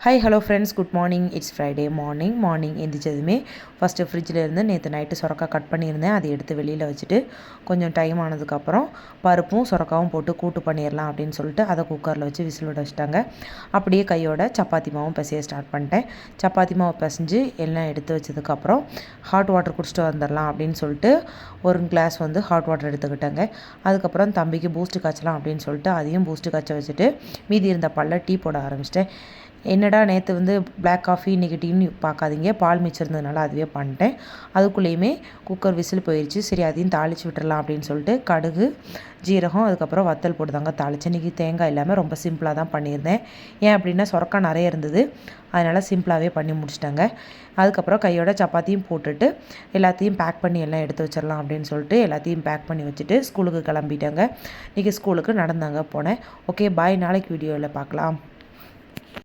Hi hello friends, good morning. It's Friday morning எந்திரிச்சதுமே first ஃப்ரிட்ஜில் இருந்து நேற்று நைட்டு சுரக்கா கட் பண்ணியிருந்தேன். அதை எடுத்து வெளியில் வச்சுட்டு கொஞ்சம் டைம் ஆனதுக்கப்புறம் பருப்பும் சுரக்காவும் போட்டு கூட்டு பண்ணிடலாம் அப்படின்னு சொல்லிட்டு அதை குக்கரில் வச்சு விசில் விட வச்சுட்டாங்க. அப்படியே கையோட சப்பாத்தி மாவும் பிசைய ஸ்டார்ட் பண்ணிட்டேன். சப்பாத்தி மாவு பிசைஞ்சு எல்லாம் எடுத்து வச்சதுக்கப்புறம் ஹாட் வாட்டர் குடிச்சிட்டு வந்துடலாம் அப்படின்னு சொல்லிட்டு ஒரு கிளாஸ் ஹாட் வாட்டர் எடுத்துக்கிட்டேங்க. அதுக்கப்புறம் தம்பிக்கு பூஸ்ட்டு காய்ச்சலாம் அப்படின்னு சொல்லிட்டு அதையும் பூஸ்ட்டு காய்ச்ச வச்சுட்டு மீதி இருந்த பாலில் டீ போட ஆரம்பிச்சிட்டேன். என்னடா நேற்று பிளாக் காஃபி இன்றைக்கி டீன்னு பார்க்காதீங்க, பால் மிச்சம் இருந்ததுனால அதுவே பண்ணிட்டேன். அதுக்குள்ளேயுமே குக்கர் விசில் போயிடுச்சு. சரி, அதையும் தாளித்து விட்டுறலாம் அப்படின்னு சொல்லிட்டு கடுகு, ஜீரகம், அதுக்கப்புறம் வத்தல் போட்டு தாங்க தாளித்து. இன்றைக்கி தேங்காய் இல்லாமல் ரொம்ப சிம்பிளாக தான் பண்ணியிருந்தேன். ஏன் அப்படின்னா சுரக்கா நிறைய இருந்தது, அதனால் சிம்பிளாகவே பண்ணி முடிச்சிட்டாங்க. அதுக்கப்புறம் கையோட சப்பாத்தியும் போட்டுட்டு எல்லாத்தையும் பேக் பண்ணி எல்லாம் எடுத்து வச்சிடலாம் அப்படின்னு சொல்லிட்டு எல்லாத்தையும் பேக் பண்ணி வச்சுட்டு ஸ்கூலுக்கு கிளம்பிட்டாங்க. இன்றைக்கி ஸ்கூலுக்கு நடந்தாங்க போனேன். ஓகே, பாய். நாளைக்கு வீடியோவில் பார்க்கலாம்.